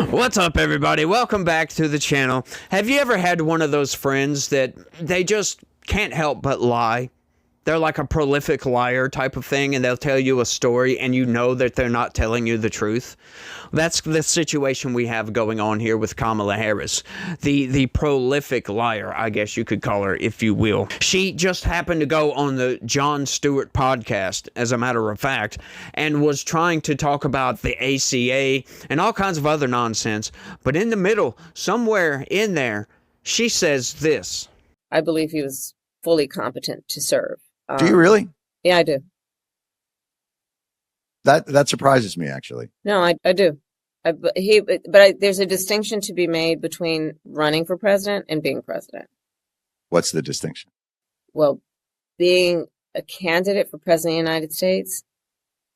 What's up, everybody? Welcome back to the channel. Have you ever had one of those friends that they just can't help but lie? They're like a prolific liar type of thing, and they'll tell you a story and you know that they're not telling you the truth. That's the situation we have going on here with Kamala Harris. The prolific liar, I guess you could call her, if you will. She just happened to go on the Jon Stewart podcast, as a matter of fact, and was trying to talk about the ACA and all kinds of other nonsense. But in the middle, somewhere in there, she says this. I believe he was fully competent to serve. Do you really? Yeah, I do. That surprises me, actually. No, I do. There's a distinction to be made between running for president and being president. What's the distinction? Well, being a candidate for president of the United States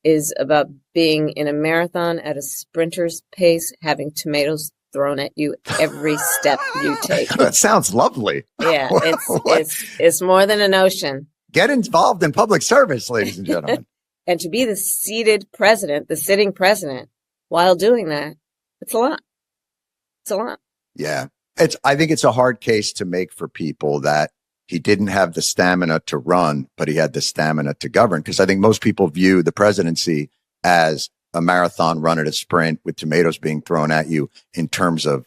is about being in a marathon at a sprinter's pace, having tomatoes thrown at you every step you take. That sounds lovely. Yeah, it's more than a notion. Get involved in public service, ladies and gentlemen. And to be the seated president, the sitting president, while doing that, it's a lot. It's a lot. Yeah. I think it's a hard case to make for people that he didn't have the stamina to run, but he had the stamina to govern. Because I think most people view the presidency as a marathon run at a sprint with tomatoes being thrown at you in terms of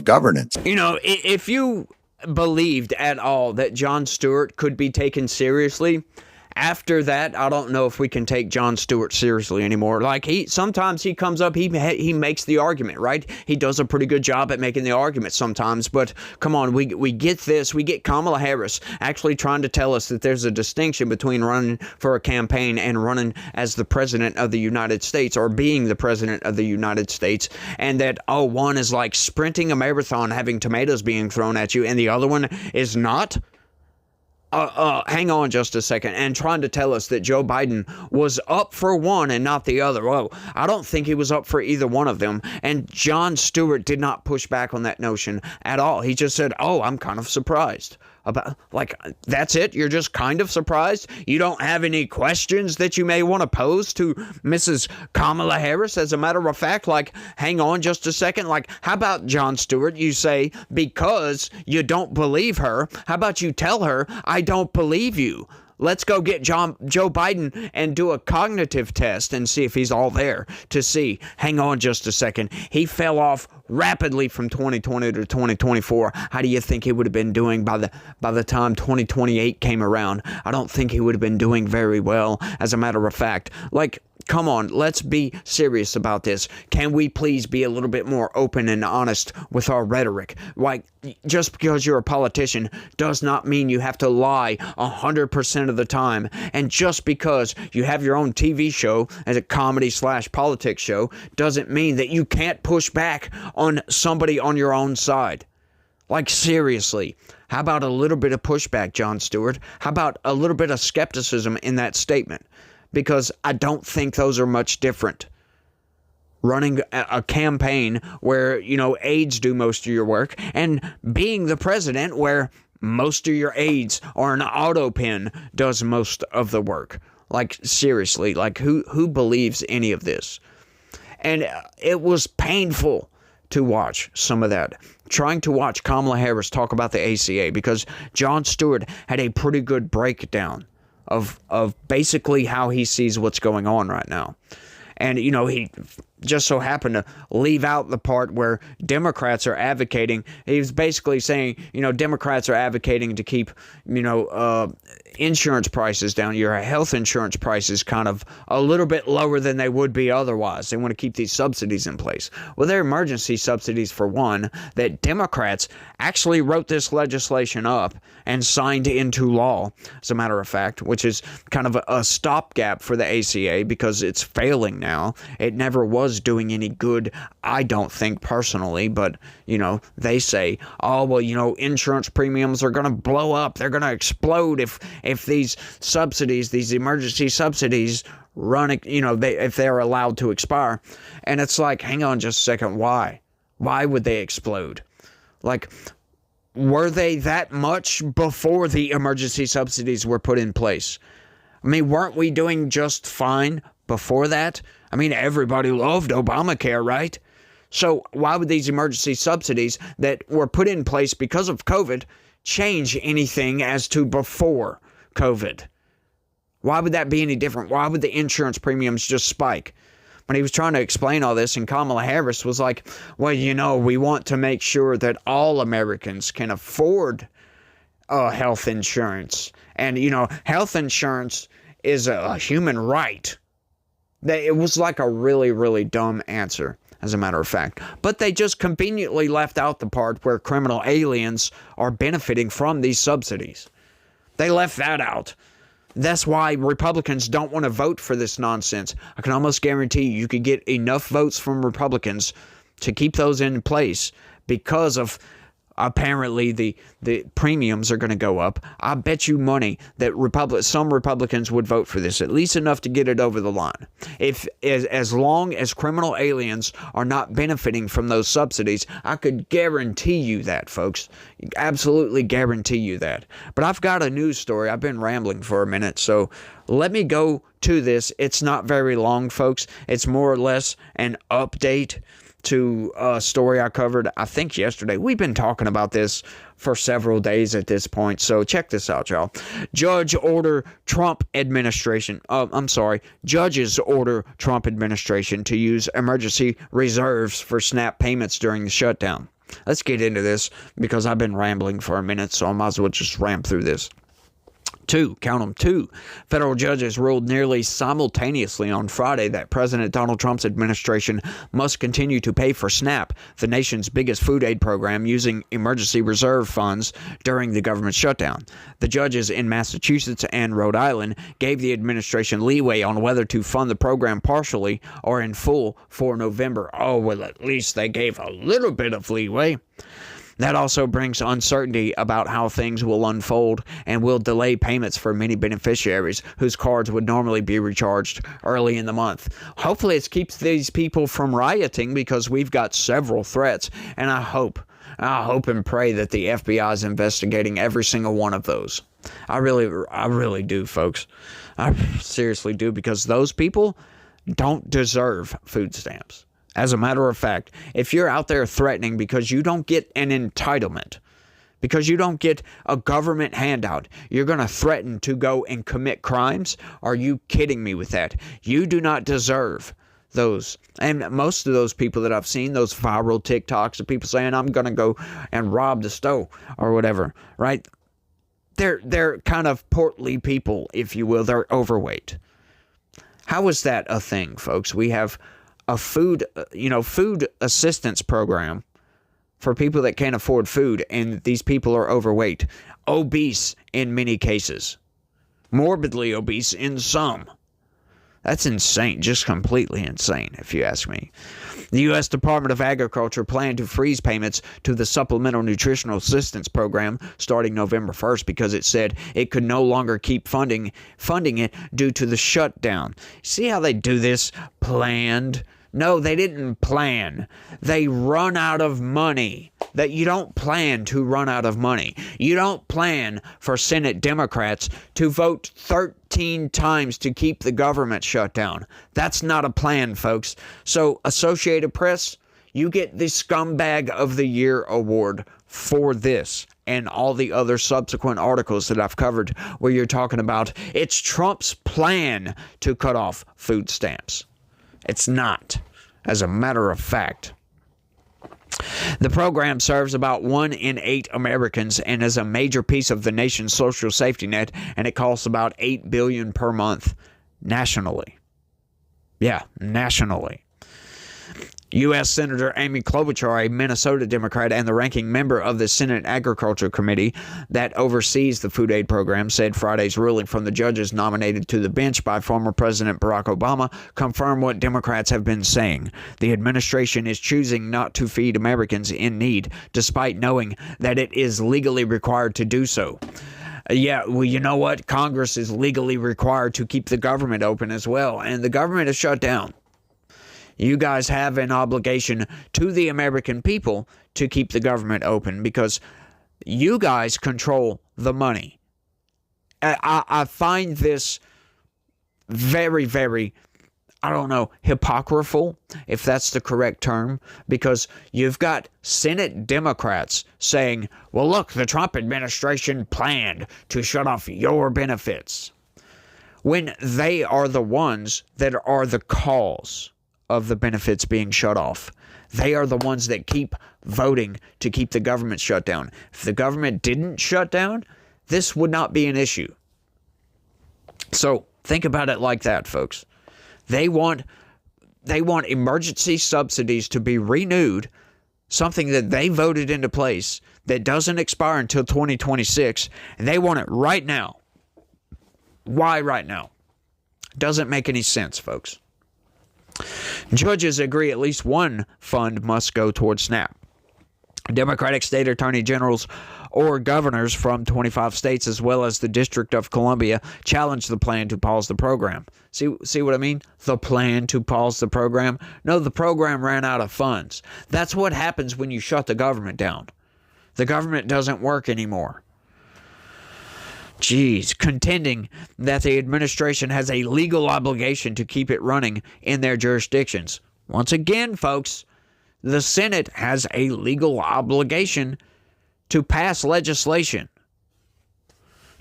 governance. You know, if you believed at all that Jon Stewart could be taken seriously, after that, I don't know if we can take Jon Stewart seriously anymore. Like, sometimes he comes up, he makes the argument, right? He does a pretty good job at making the argument sometimes, but come on, we get this. We get Kamala Harris actually trying to tell us that there's a distinction between running for a campaign and running as the president of the United States, or being the president of the United States, and that, oh, one is like sprinting a marathon, having tomatoes being thrown at you, and the other one is not. Hang on just a second, and trying to tell us that Joe Biden was up for one and not the other. Well, I don't think he was up for either one of them, and Jon Stewart did not push back on that notion at all. He just said, oh, I'm kind of surprised. About, like, that's it? You're just kind of surprised? You don't have any questions that you may want to pose to Mrs. Kamala Harris? As a matter of fact, like, hang on just a second. Like, how about Jon Stewart? You say, because you don't believe her, how about you tell her, I don't believe you? Let's go get Joe Biden and do a cognitive test and see if he's all there to see. Hang on just a second. He fell off rapidly from 2020 to 2024. How do you think he would have been doing by the time 2028 came around? I don't think he would have been doing very well, as a matter of fact. Like, come on, let's be serious about this. Can we please be a little bit more open and honest with our rhetoric? Like, just because you're a politician does not mean you have to lie 100% of the time. And just because you have your own TV show as a comedy/politics show doesn't mean that you can't push back on somebody on your own side. Like, seriously, how about a little bit of pushback, Jon Stewart? How about a little bit of skepticism in that statement? Because I don't think those are much different. Running a campaign where, you know, aides do most of your work, and being the president where most of your aides or an auto pen does most of the work. Like, seriously, like, who believes any of this? And it was painful to watch some of that. Trying to watch Kamala Harris talk about the ACA, because Jon Stewart had a pretty good breakdown of basically how he sees what's going on right now. And, you know, he just so happened to leave out the part where Democrats are advocating. He was basically saying, you know, Democrats are advocating to keep, you know, insurance prices down, your health insurance prices kind of a little bit lower than they would be otherwise. They want to keep these subsidies in place. Well, they're emergency subsidies, for one, that Democrats actually wrote this legislation up and signed into law, as a matter of fact, which is kind of a stopgap for the ACA because it's failing now. It never was doing any good, I don't think, personally, but, you know, they say, oh, well, you know, insurance premiums are going to blow up. They're going to explode if these subsidies, these emergency subsidies run, you know, if they're allowed to expire. And it's like, hang on just a second, why? Why would they explode? Like, were they that much before the emergency subsidies were put in place? I mean, weren't we doing just fine before that? I mean, everybody loved Obamacare, right? So why would these emergency subsidies that were put in place because of COVID change anything as to before COVID? Why would that be any different? Why would the insurance premiums just spike? When he was trying to explain all this, and Kamala Harris was like, well, we want to make sure that all Americans can afford health insurance. And, health insurance is a human right. It was like a really, really dumb answer, as a matter of fact. But they just conveniently left out the part where criminal aliens are benefiting from these subsidies. They left that out. That's why Republicans don't want to vote for this nonsense. I can almost guarantee you could get enough votes from Republicans to keep those in place because of apparently the premiums are going to go up. I bet you money that some Republicans would vote for this, at least enough to get it over the line. As long as criminal aliens are not benefiting from those subsidies, I could guarantee you that, folks. Absolutely guarantee you that. But I've got a news story. I've been rambling for a minute, so let me go to this. It's not very long, folks. It's more or less an update to a story I covered, I think, yesterday. We've been talking about this for several days at this point, so check this out, y'all. Judges order Trump administration to use emergency reserves for SNAP payments during the shutdown. Let's get into this because I've been rambling for a minute, so I might as well just ram through this. Two federal judges ruled nearly simultaneously on Friday that President Donald Trump's administration must continue to pay for SNAP, the nation's biggest food aid program, using emergency reserve funds during the government shutdown. The judges in Massachusetts and Rhode Island gave the administration leeway on whether to fund the program partially or in full for November. Oh, well, at least they gave a little bit of leeway. That also brings uncertainty about how things will unfold and will delay payments for many beneficiaries whose cards would normally be recharged early in the month. Hopefully it keeps these people from rioting because we've got several threats, and I hope and pray that the FBI is investigating every single one of those. I really do, folks. I seriously do, because those people don't deserve food stamps. As a matter of fact, if you're out there threatening because you don't get an entitlement, because you don't get a government handout, you're going to threaten to go and commit crimes? Are you kidding me with that? You do not deserve those. And most of those people that I've seen, those viral TikToks of people saying, I'm going to go and rob the store or whatever, right? They're kind of portly people, if you will. They're overweight. How is that a thing, folks? We have a food assistance program for people that can't afford food, and these people are overweight, obese in many cases, morbidly obese in some. That's insane, just completely insane, if you ask me. The U.S. Department of Agriculture planned to freeze payments to the Supplemental Nutritional Assistance Program starting November 1st because it said it could no longer keep funding it due to the shutdown. See how they do this? Planned. No, they didn't plan. They run out of money. That you don't plan to run out of money. You don't plan for Senate Democrats to vote 13 times to keep the government shut down. That's not a plan, folks. So, Associated Press, you get the Scumbag of the Year award for this and all the other subsequent articles that I've covered where you're talking about it's Trump's plan to cut off food stamps. It's not, as a matter of fact. The program serves about 1 in 8 Americans and is a major piece of the nation's social safety net, and it costs about $8 billion per month nationally. Yeah, nationally. U.S. Senator Amy Klobuchar, a Minnesota Democrat and the ranking member of the Senate Agriculture Committee that oversees the food aid program, said Friday's ruling from the judges nominated to the bench by former President Barack Obama confirmed what Democrats have been saying. The administration is choosing not to feed Americans in need, despite knowing that it is legally required to do so. Yeah, well, you know what? Congress is legally required to keep the government open as well, and the government is shut down. You guys have an obligation to the American people to keep the government open because you guys control the money. I find this very, very I don't know, hypocritical, if that's the correct term, because you've got Senate Democrats saying, well, look, the Trump administration planned to shut off your benefits, when they are the ones that are the cause of the benefits being shut off. They are the ones that keep voting to keep the government shut down. If the government didn't shut down, this would not be an issue. So think about it like that, folks. They want emergency subsidies to be renewed, something that they voted into place that doesn't expire until 2026, and they want it right now. Why right now? Doesn't make any sense, folks. Judges agree at least one fund must go towards SNAP. Democratic state attorney generals or governors from 25 states, as well as the District of Columbia, challenged the plan to pause the program. See what I mean? The plan to pause the program? No, the program ran out of funds. That's what happens when you shut the government down. The government doesn't work anymore. Contending that the administration has a legal obligation to keep it running in their jurisdictions. Once again, folks, the Senate has a legal obligation to pass legislation.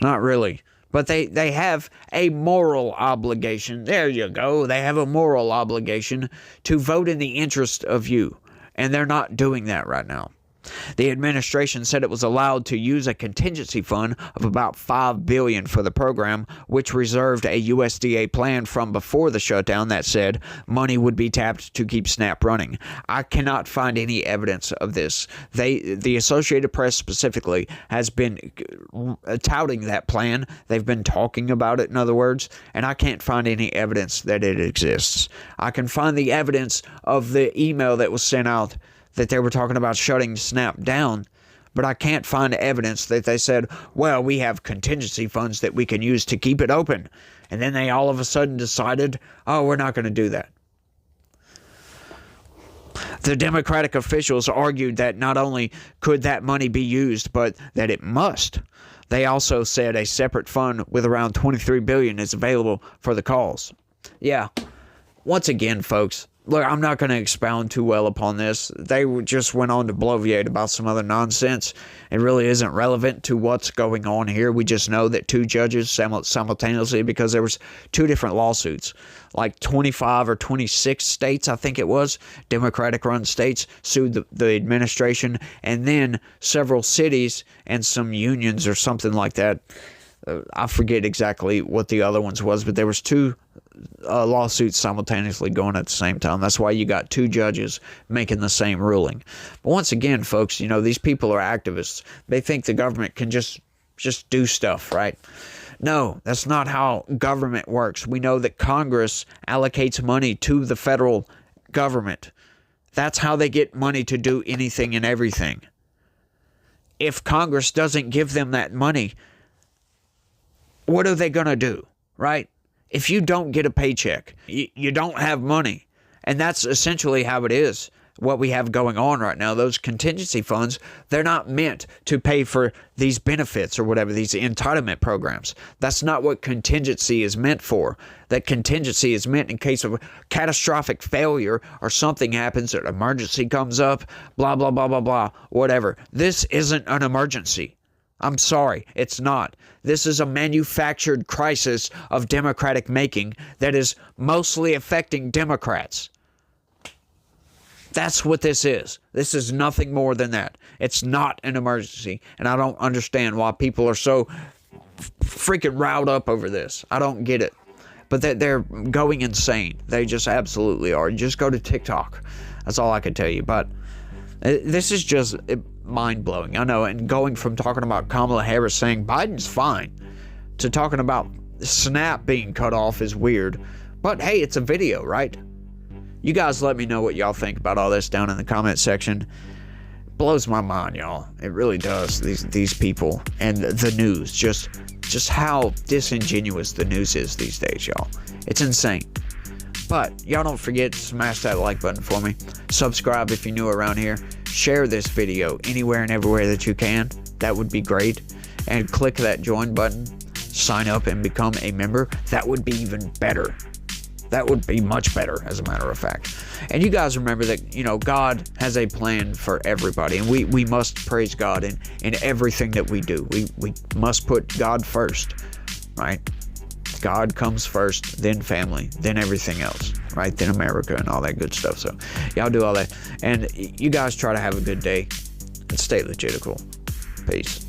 Not really, but they have a moral obligation. There you go. They have a moral obligation to vote in the interest of you, and they're not doing that right now. The administration said it was allowed to use a contingency fund of about $5 billion for the program, which reserved a USDA plan from before the shutdown that said money would be tapped to keep SNAP running. I cannot find any evidence of this. The Associated Press specifically has been touting that plan. They've been talking about it, in other words, and I can't find any evidence that it exists. I can find the evidence of the email that was sent out that they were talking about shutting SNAP down, but I can't find evidence that they said, well, we have contingency funds that we can use to keep it open. And then they all of a sudden decided, oh, we're not going to do that. The Democratic officials argued that not only could that money be used, but that it must. They also said a separate fund with around $23 billion is available for the cause. Yeah, once again, folks, look, I'm not going to expound too well upon this. They just went on to bloviate about some other nonsense. It really isn't relevant to what's going on here. We just know that two judges simultaneously, because there was two different lawsuits, like 25 or 26 states, I think it was, Democratic-run states, sued the administration, and then several cities and some unions or something like that. I forget exactly what the other ones was, but there was two lawsuits simultaneously going at the same time. That's why you got two judges making the same ruling. But once again, folks, you know, these people are activists. They think the government can just do stuff, right? No, that's not how government works. We know that Congress allocates money to the federal government. That's how they get money to do anything and everything. If Congress doesn't give them that money, what are they going to do, right? If you don't get a paycheck, you don't have money. And that's essentially how it is, what we have going on right now. Those contingency funds, they're not meant to pay for these benefits or whatever, these entitlement programs. That's not what contingency is meant for. That contingency is meant in case of catastrophic failure or something happens, an emergency comes up, blah, blah, blah, blah, blah, whatever. This isn't an emergency. I'm sorry, it's not. This is a manufactured crisis of Democratic making that is mostly affecting Democrats. That's what this is. This is nothing more than that. It's not an emergency, and I don't understand why people are so freaking riled up over this. I don't get it. But they're going insane. They just absolutely are. Just go to TikTok. That's all I can tell you. But this is just mind-blowing. I know, and going from talking about Kamala Harris saying Biden's fine to talking about SNAP being cut off is weird. But hey, it's a video, right? You guys let me know what y'all think about all this down in the comment section. It blows my mind, y'all. It really does. These people and the news, just how disingenuous the news is these days, y'all. It's insane. But y'all don't forget to smash that like button for me. Subscribe if you're new around here. Share this video anywhere and everywhere that you can. That would be great. And click that join button. Sign up and become a member. That would be even better. That would be much better, as a matter of fact. And you guys remember that, God has a plan for everybody, and we must praise God in everything that we do. We must put God first, right? God comes first, then family, then everything else, right? Then America and all that good stuff. So y'all do all that. And you guys try to have a good day and stay logical. Peace.